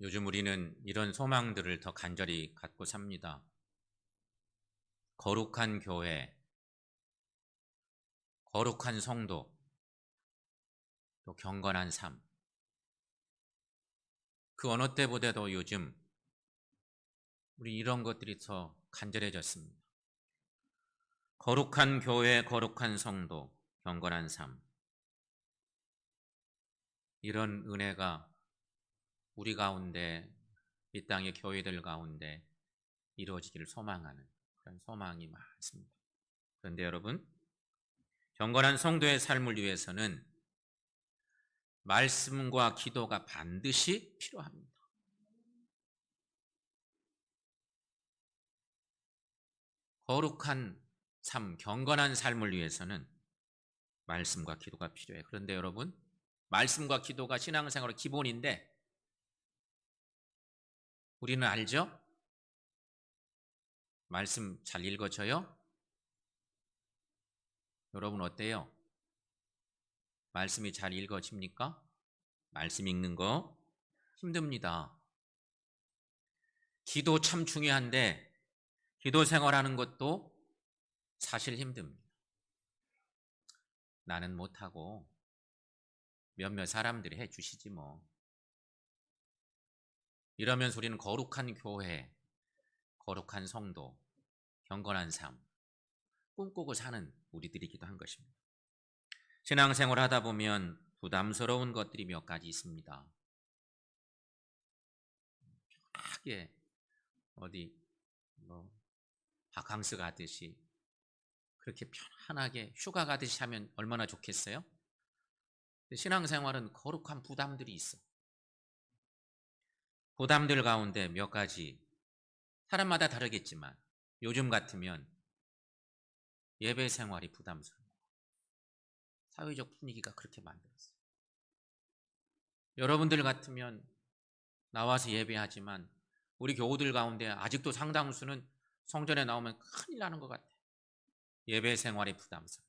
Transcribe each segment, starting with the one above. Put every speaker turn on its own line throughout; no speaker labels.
요즘 우리는 이런 소망들을 더 간절히 갖고 삽니다. 거룩한 교회, 거룩한 성도, 또 경건한 삶. 그 어느 때보다도 요즘 우리 이런 것들이 더 간절해졌습니다. 거룩한 교회, 거룩한 성도, 경건한 삶. 이런 은혜가 우리 가운데, 이 땅의 교회들 가운데 이루어지기를 소망하는 그런 소망이 많습니다. 그런데 여러분, 경건한 성도의 삶을 위해서는 말씀과 기도가 반드시 필요합니다. 거룩한 삶, 경건한 삶을 위해서는 말씀과 기도가 필요해요. 그런데 여러분, 말씀과 기도가 신앙생활의 기본인데 우리는 알죠? 말씀 잘 읽어져요? 여러분 어때요? 말씀이 잘 읽어집니까? 말씀 읽는 거 힘듭니다. 기도 참 중요한데 기도 생활하는 것도 사실 힘듭니다. 나는 못하고 몇몇 사람들이 해주시지 뭐. 이러면서 우리는 거룩한 교회, 거룩한 성도, 경건한 삶 꿈꾸고 사는 우리들이기도 한 것입니다. 신앙생활 하다 보면 부담스러운 것들이 몇 가지 있습니다. 편하게 어디 바캉스 가듯이 그렇게 편안하게 휴가 가듯이 하면 얼마나 좋겠어요? 신앙생활은 거룩한 부담들이 있어. 부담들 가운데 몇 가지 사람마다 다르겠지만 요즘 같으면 예배 생활이 부담스러워. 사회적 분위기가 그렇게 만들었어요. 여러분들 같으면 나와서 예배하지만 우리 교우들 가운데 아직도 상당수는 성전에 나오면 큰일 나는 것 같아요. 예배 생활이 부담스러워.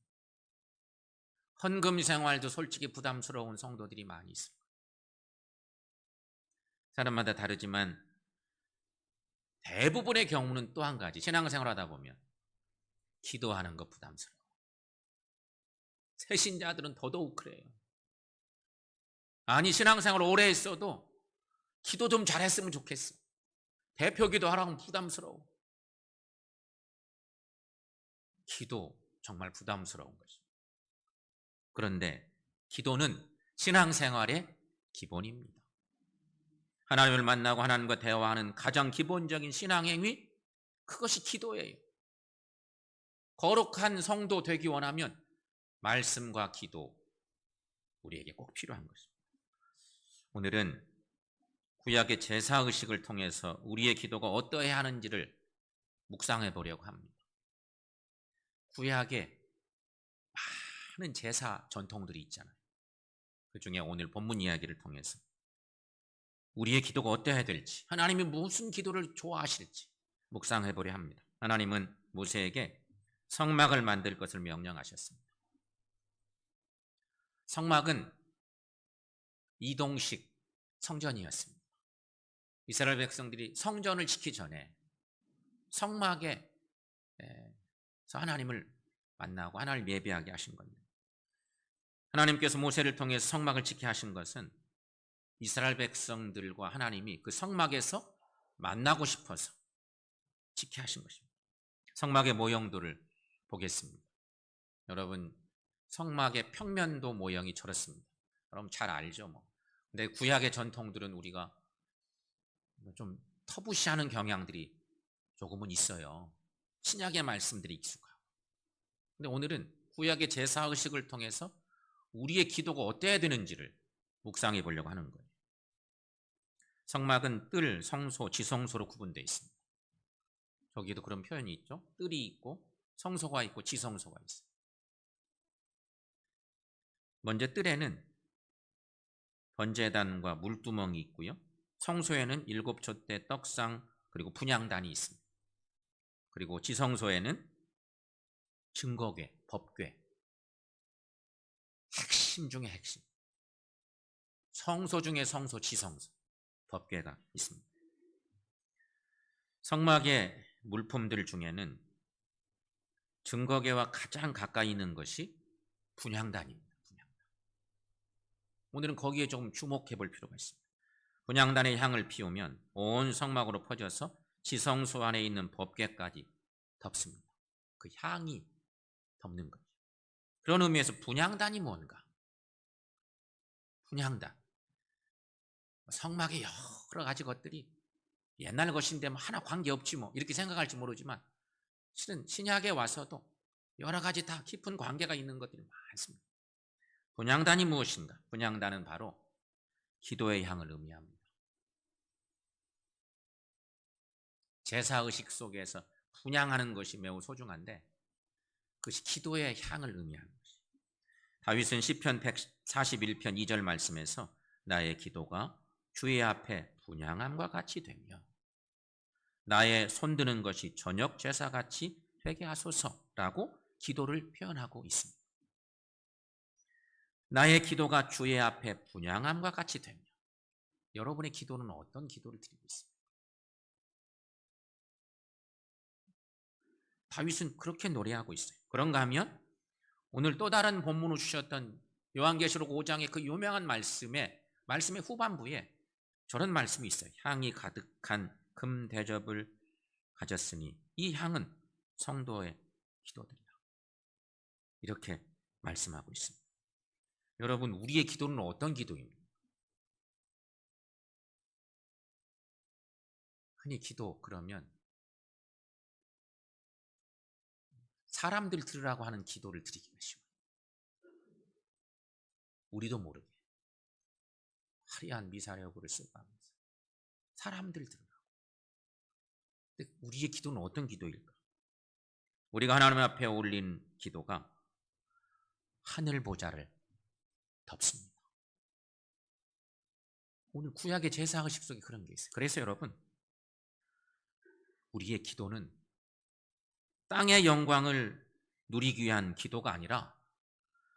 헌금 생활도 솔직히 부담스러운 성도들이 많이 있습니다. 사람마다 다르지만 대부분의 경우는 또 한 가지, 신앙생활 하다 보면 기도하는 거 부담스러워. 새신자들은 더더욱 그래요. 아니 신앙생활 오래 했어도 기도 좀 잘했으면 좋겠어. 대표 기도하라고 부담스러워. 기도 정말 부담스러운 것입니다. 그런데 기도는 신앙생활의 기본입니다. 하나님을 만나고 하나님과 대화하는 가장 기본적인 신앙행위, 그것이 기도예요. 거룩한 성도 되기 원하면 말씀과 기도 우리에게 꼭 필요한 것입니다. 오늘은 구약의 제사의식을 통해서 우리의 기도가 어떠해야 하는지를 묵상해 보려고 합니다. 구약에 많은 제사 전통들이 있잖아요. 그 중에 오늘 본문 이야기를 통해서 우리의 기도가 어떠해야 될지, 하나님이 무슨 기도를 좋아하실지 묵상해 보려 합니다. 하나님은 모세에게 성막을 만들 것을 명령하셨습니다. 성막은 이동식 성전이었습니다. 이스라엘 백성들이 성전을 짓기 전에 성막에서 하나님을 만나고 하나님을 예배하게 하신 겁니다. 하나님께서 모세를 통해서 성막을 짓게 하신 것은 이스라엘 백성들과 하나님이 그 성막에서 만나고 싶어서 짓게 하신 것입니다. 성막의 모형도를 보겠습니다. 여러분, 성막의 평면도 모형이 저렇습니다. 여러분 잘 알죠 뭐. 근데 구약의 전통들은 우리가 좀 터부시하는 경향들이 조금은 있어요. 신약의 말씀들이 익숙하고. 근데 오늘은 구약의 제사의식을 통해서 우리의 기도가 어때야 되는지를 묵상해 보려고 하는 거예요. 성막은 뜰, 성소, 지성소로 구분되어 있습니다. 저기도 그런 표현이 있죠. 뜰이 있고 성소가 있고 지성소가 있어요. 먼저 뜰에는 번제단과 물두멍이 있고요. 성소에는 7촛대 떡상 그리고 분향단이 있습니다. 그리고 지성소에는 증거궤, 법궤, 핵심 중에 핵심. 성소 중에 성소, 지성소. 법궤가 있습니다. 성막의 물품들 중에는 증거궤와 가장 가까이 있는 것이 분향단입니다. 분향단. 오늘은 거기에 조금 주목해 볼 필요가 있습니다. 분향단의 향을 피우면 온 성막으로 퍼져서 지성소 안에 있는 법궤까지 덮습니다. 그 향이 덮는 거죠. 그런 의미에서 분향단이 뭔가? 분향단. 성막의 여러 가지 것들이 옛날 것인데 뭐 하나 관계없지 뭐 이렇게 생각할지 모르지만 실은 신약에 와서도 여러 가지 다 깊은 관계가 있는 것들이 많습니다. 분향단이 무엇인가? 분향단은 바로 기도의 향을 의미합니다. 제사의식 속에서 분향하는 것이 매우 소중한데 그것이 기도의 향을 의미하는 것이죠. 다윗은 시편 141편 2절 말씀에서 나의 기도가 주의 앞에 분향함과 같이 되며 나의 손드는 것이 저녁 제사같이 되게 하소서라고 기도를 표현하고 있습니다. 나의 기도가 주의 앞에 분향함과 같이 되며 여러분의 기도는 어떤 기도를 드리고 있습니까? 다윗은 그렇게 노래하고 있어요. 그런가 하면 오늘 또 다른 본문을 주셨던 요한계시록 5장의 그 유명한 말씀의 후반부에 저런 말씀이 있어요. 향이 가득한 금 대접을 가졌으니 이 향은 성도의 기도들이다. 이렇게 말씀하고 있습니다. 여러분, 우리의 기도는 어떤 기도입니까? 흔히 기도 그러면 사람들 들으라고 하는 기도를 드리기가 쉬워요. 우리도 모르게 화려한 미사여구를 쓰고 하면서 사람들 들으라고. 근데 우리의 기도는 어떤 기도일까? 우리가 하나님 앞에 올린 기도가 하늘 보좌를 덮습니다. 오늘 구약의 제사의식 속에 그런 게 있어요. 그래서 여러분, 우리의 기도는 땅의 영광을 누리기 위한 기도가 아니라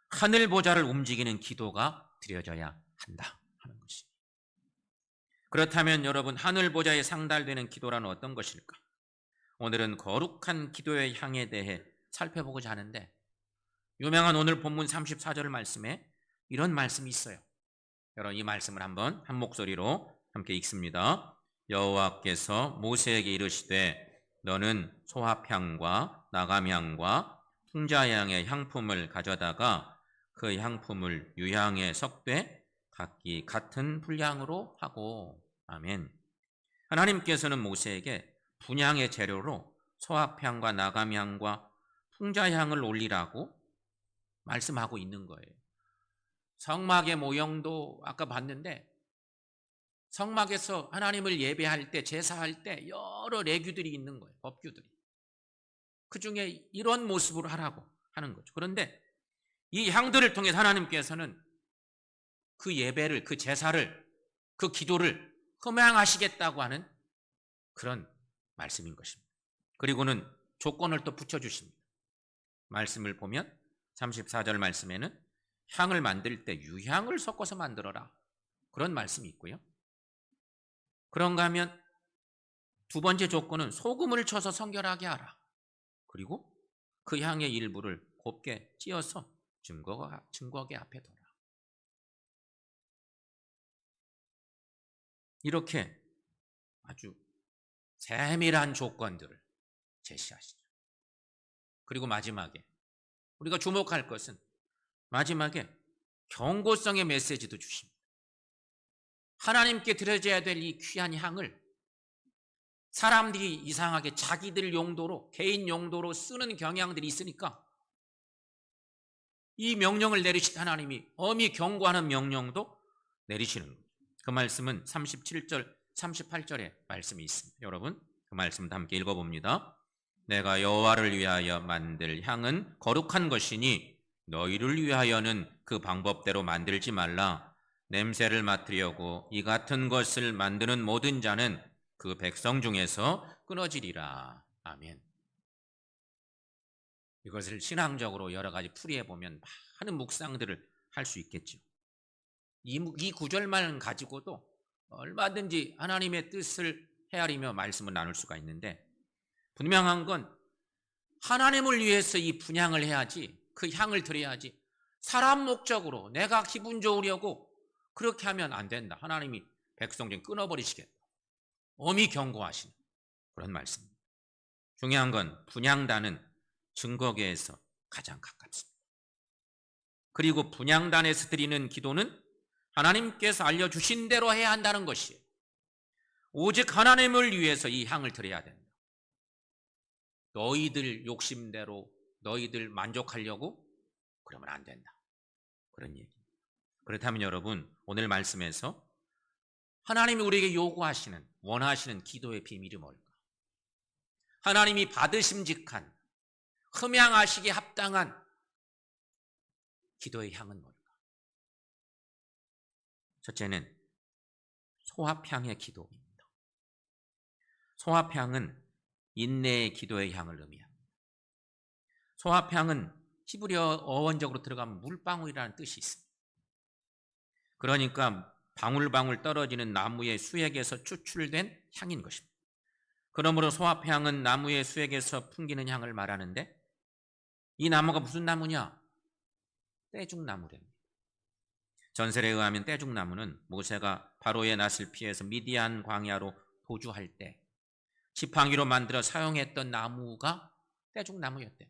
하늘 보좌를 움직이는 기도가 드려져야 한다 하는 것이. 그렇다면 여러분, 하늘 보좌에 상달되는 기도란 어떤 것일까? 오늘은 거룩한 기도의 향에 대해 살펴보고자 하는데 유명한 오늘 본문 34절 말씀에 이런 말씀이 있어요. 여러분, 이 말씀을 한번 한 목소리로 함께 읽습니다. 여호와께서 모세에게 이르시되 너는 소합향과 나감향과 풍자향의 향품을 가져다가 그 향품을 유향에 섞되 각기 같은 분량으로 하고. 아멘. 하나님께서는 모세에게 분향의 재료로 소합향과 나감향과 풍자향을 올리라고 말씀하고 있는 거예요. 성막의 모형도 아까 봤는데 성막에서 하나님을 예배할 때, 제사할 때 여러 레규들이 있는 거예요. 법규들이. 그중에 이런 모습으로 하라고 하는 거죠. 그런데 이 향들을 통해 하나님께서는 그 예배를, 그 제사를, 그 기도를 흠양하시겠다고 하는 그런 말씀인 것입니다. 그리고는 조건을 또 붙여주십니다. 말씀을 보면 34절 말씀에는 향을 만들 때 유향을 섞어서 만들어라. 그런 말씀이 있고요. 그런가 하면 두 번째 조건은 소금을 쳐서 성결하게 하라. 그리고 그 향의 일부를 곱게 찧어서 증거궤 앞에 둬라. 이렇게 아주 세밀한 조건들을 제시하시죠. 그리고 마지막에 우리가 주목할 것은 마지막에 경고성의 메시지도 주십니다. 하나님께 드려져야 될 이 귀한 향을 사람들이 이상하게 자기들 용도로, 개인 용도로 쓰는 경향들이 있으니까 이 명령을 내리신 하나님이 엄히 경고하는 명령도 내리시는 거예요. 그 말씀은 37절, 38절에 말씀이 있습니다. 여러분, 그 말씀도 함께 읽어봅니다. 내가 여호와를 위하여 만들 향은 거룩한 것이니 너희를 위하여는 그 방법대로 만들지 말라. 냄새를 맡으려고 이 같은 것을 만드는 모든 자는 그 백성 중에서 끊어지리라. 아멘. 이것을 신앙적으로 여러 가지 풀이해보면 많은 묵상들을 할 수 있겠죠. 이 구절만 가지고도 얼마든지 하나님의 뜻을 헤아리며 말씀을 나눌 수가 있는데, 분명한 건 하나님을 위해서 이 분향을 해야지, 그 향을 드려야지, 사람 목적으로 내가 기분 좋으려고 그렇게 하면 안 된다. 하나님이 백성 중 끊어버리시겠다. 엄히 경고하시는 그런 말씀입니다. 중요한 건 분향단은 증거계에서 가장 가깝습니다. 그리고 분향단에서 드리는 기도는 하나님께서 알려주신 대로 해야 한다는 것이에요. 오직 하나님을 위해서 이 향을 드려야 된다. 너희들 욕심대로 너희들 만족하려고 그러면 안 된다. 그런 얘기입니다. 그렇다면 여러분, 오늘 말씀에서 하나님이 우리에게 요구하시는, 원하시는 기도의 비밀이 뭘까? 하나님이 받으심직한, 흠양하시기에 합당한 기도의 향은 뭘까? 첫째는 소합향의 기도입니다. 소합향은 인내의 기도의 향을 의미합니다. 소합향은 히브리어 어원적으로 들어가면 물방울이라는 뜻이 있습니다. 그러니까 방울방울 떨어지는 나무의 수액에서 추출된 향인 것입니다. 그러므로 소합향은 나무의 수액에서 풍기는 향을 말하는데, 이 나무가 무슨 나무냐? 떼죽나무랍니다. 전설에 의하면 떼죽나무는 모세가 바로의 낯을 피해서 미디안 광야로 도주할 때 지팡이로 만들어 사용했던 나무가 떼죽나무였대요.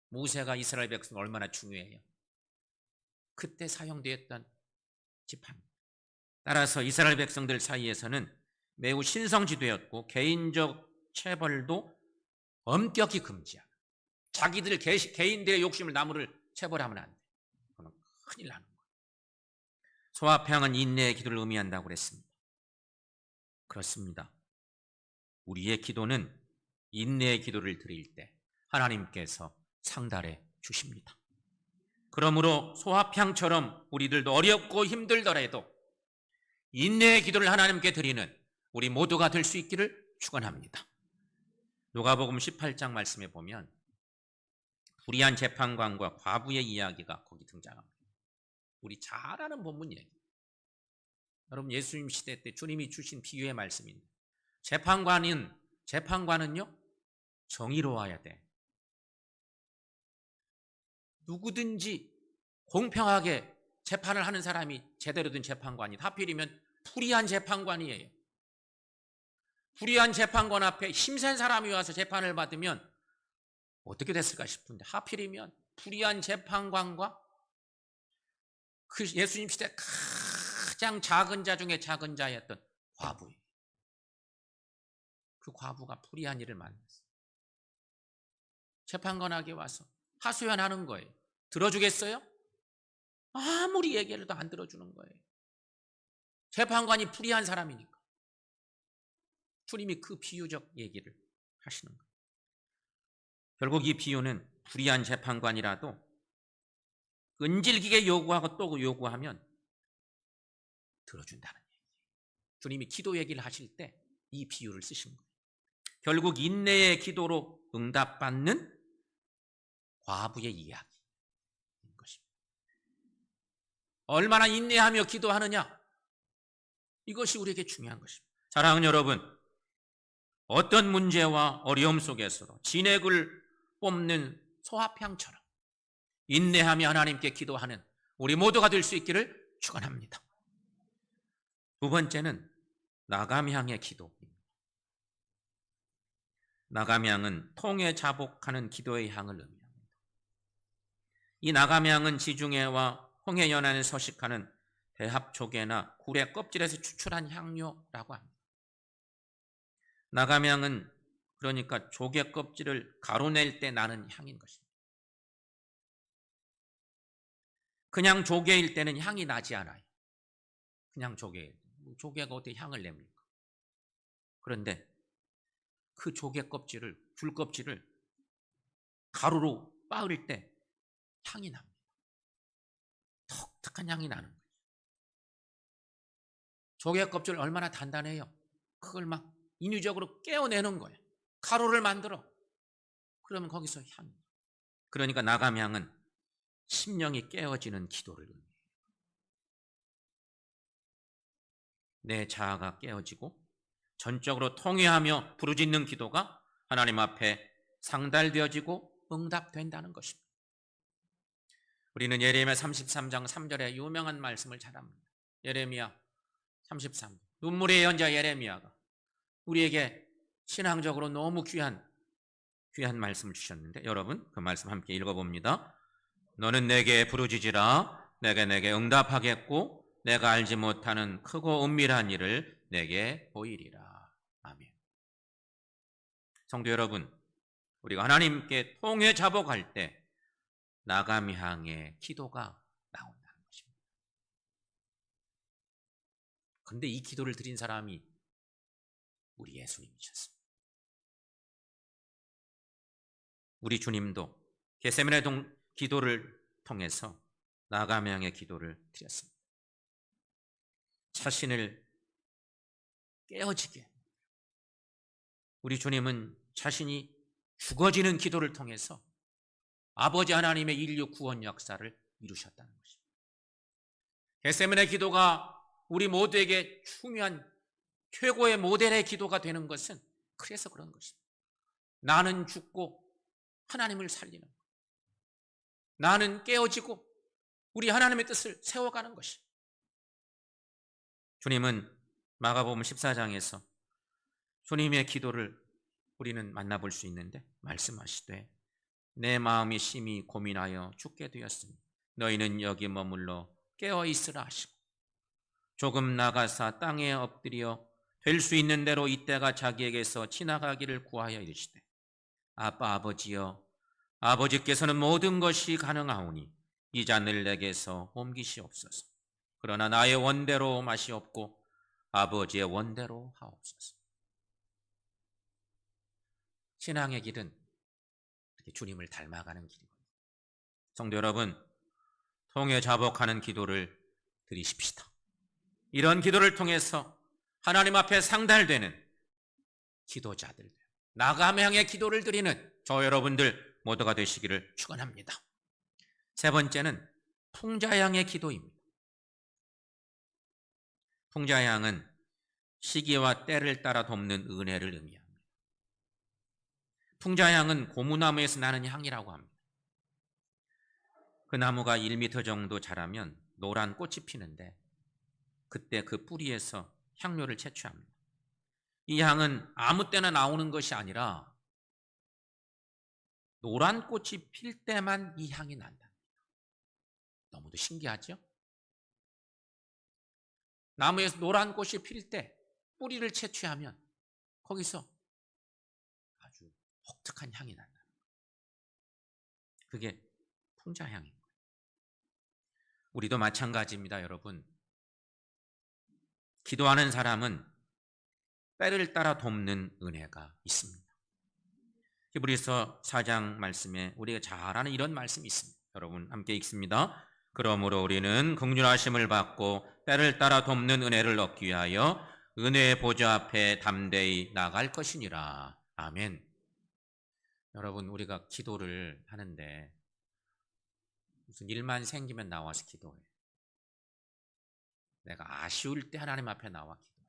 모세가 이스라엘 백성 얼마나 중요해요. 그때 사용되었던 지팡이. 따라서 이스라엘 백성들 사이에서는 매우 신성지되었고 개인적 체벌도 엄격히 금지하고, 자기들 개인들의 욕심을 나무를 체벌하면 안 돼. 그건 큰일 나는 거예요. 소합향은 인내의 기도를 의미한다고 그랬습니다. 그렇습니다. 우리의 기도는 인내의 기도를 드릴 때 하나님께서 상달해 주십니다. 그러므로 소합향처럼 우리들도 어렵고 힘들더라도 인내의 기도를 하나님께 드리는 우리 모두가 될 수 있기를 축원합니다. 누가복음 18장 말씀에 보면 불의한 재판관과 과부의 이야기가 거기 등장합니다. 우리 잘 아는 본문 얘기. 여러분, 예수님 시대 때 주님이 주신 비유의 말씀입니다. 재판관은요 정의로워야 돼. 누구든지 공평하게 재판을 하는 사람이 제대로 된 재판관이, 하필이면 불의한 재판관이에요. 불의한 재판관 앞에 힘센 사람이 와서 재판을 받으면 어떻게 됐을까 싶은데, 하필이면 불의한 재판관과 그 예수님 시대 가장 작은 자 중에 작은 자였던 과부예요. 그 과부가 불의한 일을 만났어요. 재판관에게 와서 하소연하는 거예요. 들어주겠어요? 아무리 얘기해도 안 들어주는 거예요. 재판관이 불의한 사람이니까. 주님이 그 비유적 얘기를 하시는 거예요. 결국 이 비유는 불의한 재판관이라도 끈질기게 요구하고 또 요구하면 들어준다는 얘기예요. 주님이 기도 얘기를 하실 때 이 비유를 쓰신 거예요. 결국 인내의 기도로 응답받는 과부의 이야기인 것입니다. 얼마나 인내하며 기도하느냐, 이것이 우리에게 중요한 것입니다. 사랑하는 여러분, 어떤 문제와 어려움 속에서도 진액을 뽑는 소합향처럼 인내하며 하나님께 기도하는 우리 모두가 될 수 있기를 축원합니다. 두 번째는 나감향의 기도입니다. 나감향은 통에 자복하는 기도의 향을 의미합니다. 이 나감향은 지중해와 홍해연안에 서식하는 대합조개나 굴의 껍질에서 추출한 향료라고 합니다. 나감향은 그러니까 조개 껍질을 가루낼 때 나는 향인 것입니다. 그냥 조개일 때는 향이 나지 않아요. 그냥 조개일 때. 조개가 어떻게 향을 냅니까? 그런데 그 조개 껍질을, 굴 껍질을 가루로 빻을 때 향이 납니다. 독특한 향이 나는 거예요. 조개 껍질 얼마나 단단해요. 그걸 막 인위적으로 깨어내는 거예요. 가루를 만들어. 그러면 거기서 향이. 그러니까 나감향은 심령이 깨어지는 기도를 의미해요. 내 자아가 깨어지고 전적으로 통회하며 부르짖는 기도가 하나님 앞에 상달되어지고 응답된다는 것입니다. 우리는 예레미야 33장 3절의 유명한 말씀을 잘 압니다. 예레미야 33장. 눈물의 예언자 예레미야가 우리에게 신앙적으로 너무 귀한 말씀을 주셨는데, 여러분 그 말씀 함께 읽어봅니다. 너는 내게 부르짖으라. 내게 응답하겠고 내가 알지 못하는 크고 은밀한 일을 내게 보이리라. 아멘. 성도 여러분, 우리가 하나님께 통해 자복할 때 나감 향해 기도가 나온다는 것입니다. 그런데 이 기도를 드린 사람이 우리 예수님이셨습니다. 우리 주님도 겟세마네 기도를 통해서 나감 향해 기도를 드렸습니다. 자신을 깨어지게, 우리 주님은 자신이 죽어지는 기도를 통해서 아버지 하나님의 인류 구원 역사를 이루셨다는 것입니다. 겟세마네 기도가 우리 모두에게 중요한 최고의 모델의 기도가 되는 것은 그래서 그런 것입니다. 나는 죽고 하나님을 살리는 것, 나는 깨어지고 우리 하나님의 뜻을 세워가는 것이. 주님은 마가복음 14장에서 주님의 기도를 우리는 만나볼 수 있는데 말씀하시되 내 마음이 심히 고민하여 죽게 되었으니 너희는 여기 머물러 깨어있으라 하시고 조금 나가사 땅에 엎드려 될 수 있는 대로 이때가 자기에게서 지나가기를 구하여 이르시되 아빠 아버지여 아버지께서는 모든 것이 가능하오니 이 잔을 내게서 옮기시옵소서. 그러나 나의 원대로 마시옵고 아버지의 원대로 하옵소서. 신앙의 길은 주님을 닮아가는 길이거든요. 성도 여러분, 통해 자복하는 기도를 드리십시다. 이런 기도를 통해서 하나님 앞에 상달되는 기도자들, 나감 향해 기도를 드리는 저 여러분들 모두가 되시기를 축원합니다. 세 번째는 풍자향의 기도입니다. 풍자향은 시기와 때를 따라 돕는 은혜를 의미합니다. 풍자향은 고무나무에서 나는 향이라고 합니다. 그 나무가 1m 정도 자라면 노란 꽃이 피는데 그때 그 뿌리에서 향료를 채취합니다. 이 향은 아무 때나 나오는 것이 아니라 노란 꽃이 필 때만 이 향이 난다. 너무도 신기하죠? 나무에서 노란 꽃이 필 때 뿌리를 채취하면 거기서 아주 독특한 향이 난다. 그게 풍자향인 거예요. 우리도 마찬가지입니다, 여러분. 기도하는 사람은 때를 따라 돕는 은혜가 있습니다. 히브리서 4장 말씀에 우리가 잘 아는 이런 말씀이 있습니다. 여러분 함께 읽습니다. 그러므로 우리는 긍휼하심을 받고 때를 따라 돕는 은혜를 얻기 위하여 은혜의 보좌 앞에 담대히 나갈 것이니라. 아멘. 여러분, 우리가 기도를 하는데 무슨 일만 생기면 나와서 기도해. 내가 아쉬울 때 하나님 앞에 나와 기도해.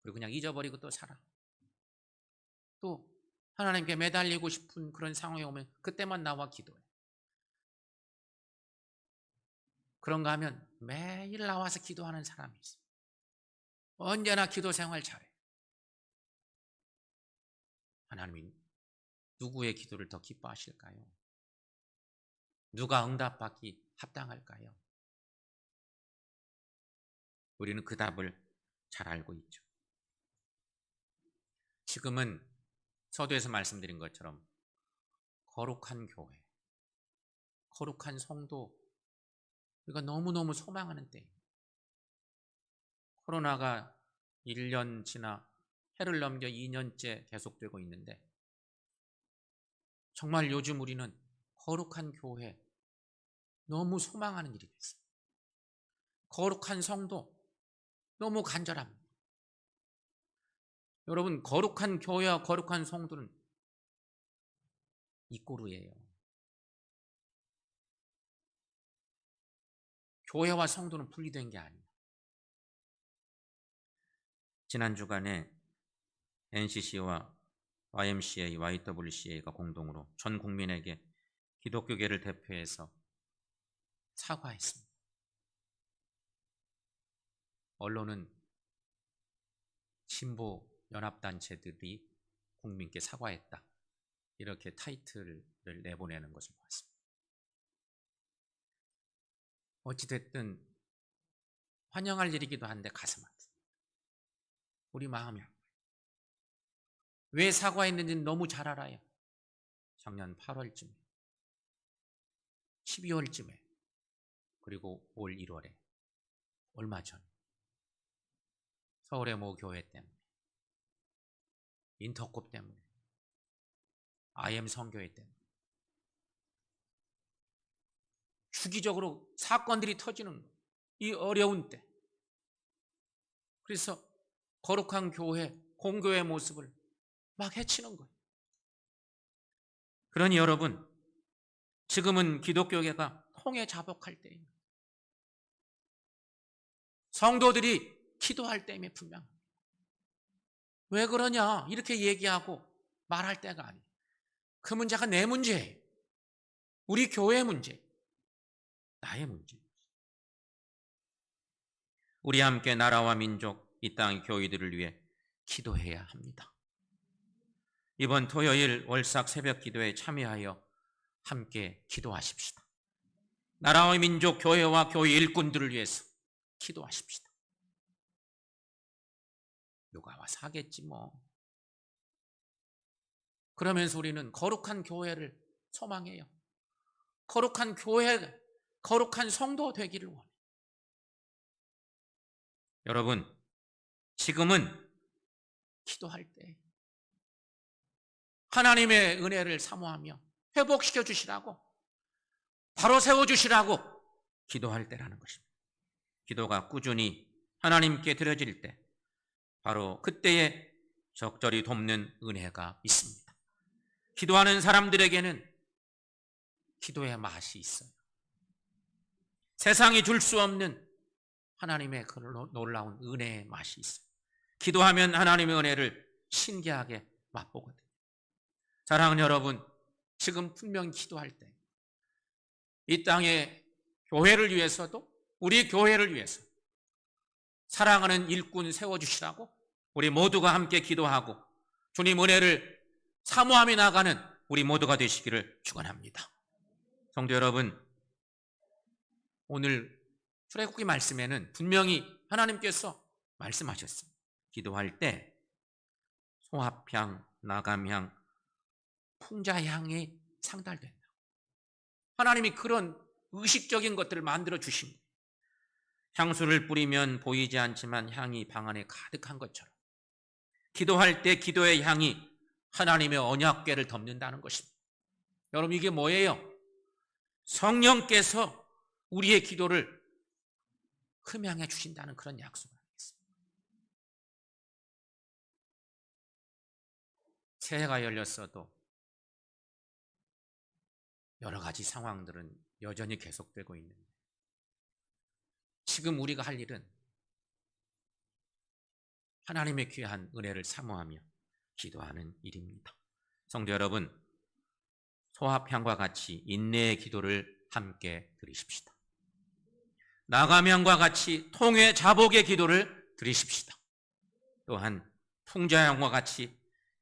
그리고 그냥 잊어버리고 또 살아. 또 하나님께 매달리고 싶은 그런 상황이 오면 그때만 나와 기도해. 그런가 하면 매일 나와서 기도하는 사람이 있어. 언제나 기도 생활 잘해. 하나님이 누구의 기도를 더 기뻐하실까요? 누가 응답받기 합당할까요? 우리는 그 답을 잘 알고 있죠. 지금은 서두에서 말씀드린 것처럼 거룩한 교회, 거룩한 성도, 우리가 너무너무 소망하는 때입니다. 코로나가 1년 지나 해를 넘겨 2년째 계속되고 있는데 정말 요즘 우리는 거룩한 교회 너무 소망하는 일이 됐어요. 거룩한 성도 너무 간절합니다. 여러분, 거룩한 교회와 거룩한 성도는 이꼬르예요. 교회와 성도는 분리된 게 아니에요. 지난 주간에 NCC와 YMCA, YWCA가 공동으로 전 국민에게 기독교계를 대표해서 사과했습니다. 언론은 신보 연합단체들이 국민께 사과했다, 이렇게 타이틀을 내보내는 것을 보았습니다. 어찌됐든 환영할 일이기도 한데 가슴 아프다. 우리 마음이 아파요. 왜 사과했는지는 너무 잘 알아요. 작년 8월쯤에, 12월쯤에, 그리고 올 1월에, 얼마 전 서울의 모 교회 때문에, 인터콥 때문에, IM 선교회 때문에 주기적으로 사건들이 터지는 거예요. 이 어려운 때. 그래서 거룩한 교회, 공교의 모습을 막 해치는 거예요. 그러니 여러분, 지금은 기독교계가 통해 자복할 때입니다. 성도들이 기도할 때임에 분명합니다. 왜 그러냐 이렇게 얘기하고 말할 때가 아니에요. 그 문제가 내 문제예요. 우리 교회의 문제, 나의 문제예요. 우리 함께 나라와 민족, 이 땅의 교회들을 위해 기도해야 합니다. 이번 토요일 월삭 새벽 기도에 참여하여 함께 기도하십시다. 나라와 민족, 교회와 교회 일꾼들을 위해서 기도하십시다. 누가 와서 하겠지 뭐. 그러면서 우리는 거룩한 교회를 소망해요. 거룩한 교회, 거룩한 성도 되기를 원해요. 여러분, 지금은 기도할 때 하나님의 은혜를 사모하며 회복시켜 주시라고, 바로 세워주시라고 기도할 때라는 것입니다. 기도가 꾸준히 하나님께 드려질 때 바로 그때에 적절히 돕는 은혜가 있습니다. 기도하는 사람들에게는 기도의 맛이 있어요. 세상이 줄 수 없는 하나님의 그 놀라운 은혜의 맛이 있어요. 기도하면 하나님의 은혜를 신기하게 맛보거든요. 사랑하는 여러분, 지금 분명히 기도할 때 이 땅의 교회를 위해서도, 우리 교회를 위해서 사랑하는 일꾼 세워주시라고 우리 모두가 함께 기도하고 주님 은혜를 사모하며 나가는 우리 모두가 되시기를 축원합니다. 성도 여러분, 오늘 출애굽기 말씀에는 분명히 하나님께서 말씀하셨습니다. 기도할 때 소합향, 나감향, 풍자향이 상달된다. 하나님이 그런 의식적인 것들을 만들어 주신 거예요. 향수를 뿌리면 보이지 않지만 향이 방 안에 가득한 것처럼 기도할 때 기도의 향이 하나님의 언약궤를 덮는다는 것입니다. 여러분, 이게 뭐예요? 성령께서 우리의 기도를 흠양해 주신다는 그런 약속을 하겠습니다. 새해가 열렸어도 여러 가지 상황들은 여전히 계속되고 있는데, 지금 우리가 할 일은 하나님의 귀한 은혜를 사모하며 기도하는 일입니다. 성도 여러분, 소합향과 같이 인내의 기도를 함께 드리십시다. 나감향과 같이 통회 자복의 기도를 드리십시다. 또한 풍자향과 같이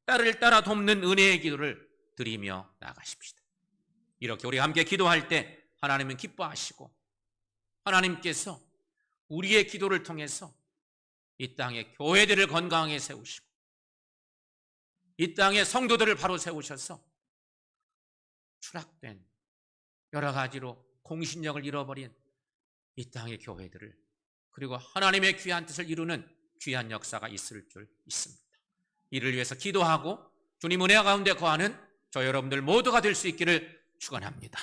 딸을 따라 돕는 은혜의 기도를 드리며 나가십시다. 이렇게 우리 함께 기도할 때 하나님은 기뻐하시고 하나님께서 우리의 기도를 통해서 이 땅의 교회들을 건강하게 세우시고 이 땅의 성도들을 바로 세우셔서 추락된 여러 가지로 공신력을 잃어버린 이 땅의 교회들을, 그리고 하나님의 귀한 뜻을 이루는 귀한 역사가 있을 줄 믿습니다. 이를 위해서 기도하고 주님 은혜 가운데 거하는 저 여러분들 모두가 될 수 있기를 축원합니다.